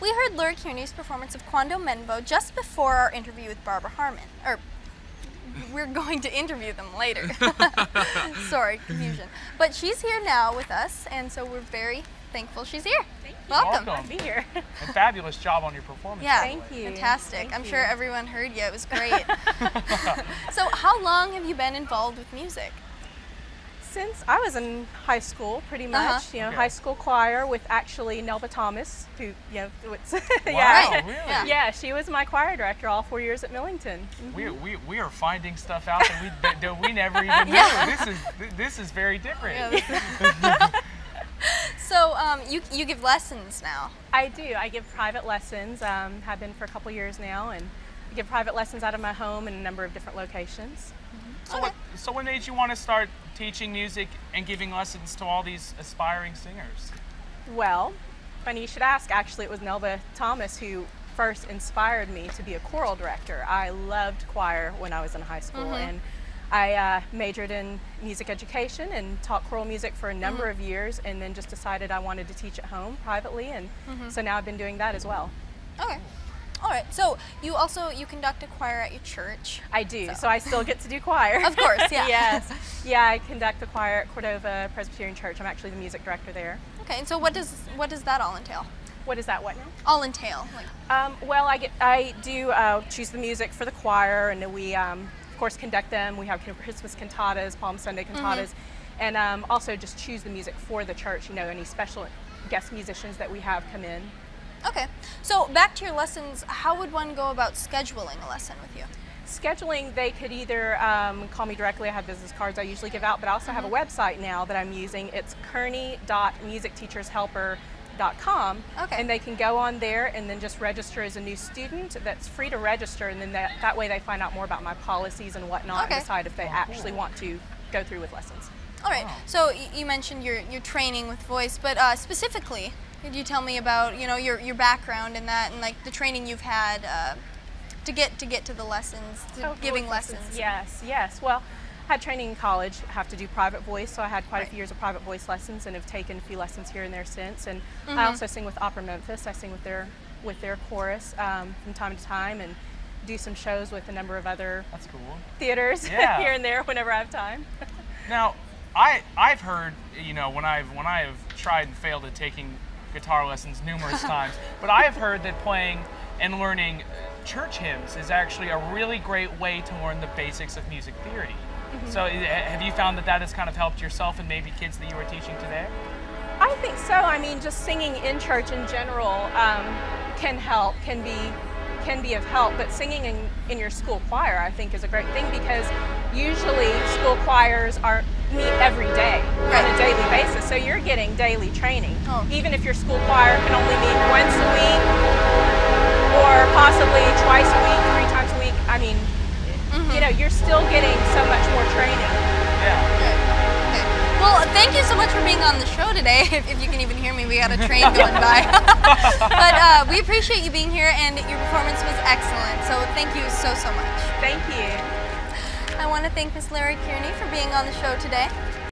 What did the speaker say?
We heard Lori Kearney's performance of Quando Menvo just before our interview with Barbara Harmon. We're going to interview them later. Sorry, confusion. But she's here now with us, and so we're very thankful she's here. Thank you. Welcome. Welcome. To be here. A fabulous job on your performance. Yeah, Thank you. fantastic. Thank I'm you. sure everyone heard you. It was great. So how long have you been involved with music? Since I was in high school, pretty much, Okay. high school choir with actually Nelva Thomas, who, it's, Wow, yeah. really? Yeah. Yeah, she was my choir director all 4 years at Millington. We are finding stuff out that we never even knew. This is very different. So you give lessons now. I do. I give private lessons, have been for a couple years now, and I give private lessons out of my home in a number of different locations. So what made you want to start teaching music and giving lessons to all these aspiring singers? Well, funny you should ask. Actually, it was Nelva Thomas who first inspired me to be a choral director. I loved choir when I was in high school, and I majored in music education and taught choral music for a number of years, and then just decided I wanted to teach at home privately, and so now I've been doing that as well. Okay. All right. So you conduct a choir at your church. I do. So I still get to do choir. Of course, yeah. Yes. Yeah, I conduct the choir at Cordova Presbyterian Church. I'm actually the music director there. Okay. And so what does that all entail? What is that? What now? All entail. Well, I do choose the music for the choir, and then we of course conduct them. We have Christmas cantatas, Palm Sunday cantatas, and also just choose the music for the church. Any special guest musicians that we have come in. Okay. So back to your lessons, how would one go about scheduling a lesson with you? Scheduling, they could either call me directly. I have business cards I usually give out, but I also have a website now that I'm using. It's kearney.musicteachershelper.com. Okay. And they can go on there and then just register as a new student. That's free to register, and then that way they find out more about my policies and whatnot, and decide if they actually want to go through with lessons. All right. So you mentioned your training with voice, but specifically, could you tell me about your background in that and like the training you've had to get to the lessons, giving lessons? Yes. Well, I had training in college. I have to do private voice, so I had quite a few years of private voice lessons, and have taken a few lessons here and there since. And I also sing with Opera Memphis. I sing with their chorus from time to time, and do some shows with a number of other theaters here and there whenever I have time. Now, I've heard, when I've tried and failed at taking guitar lessons numerous times, but I have heard that playing and learning church hymns is actually a really great way to learn the basics of music theory. So have you found that has kind of helped yourself and maybe kids that you are teaching today? I think so. I mean, just singing in church in general can be of help, but singing in your school choir, I think, is a great thing, because usually school choirs meet every day on a daily basis, so you're getting daily training. Even if your school choir can only meet once a week or possibly twice a week, 3 times a week, I mean, you're still getting so much more training. Yeah. Okay. Well, thank you so much for being on the show today. If you can even hear me, we got a train going by. But we appreciate you being here, and your performance was excellent. So thank you so much. Thank you. I want to thank Miss Lori Kearney for being on the show today.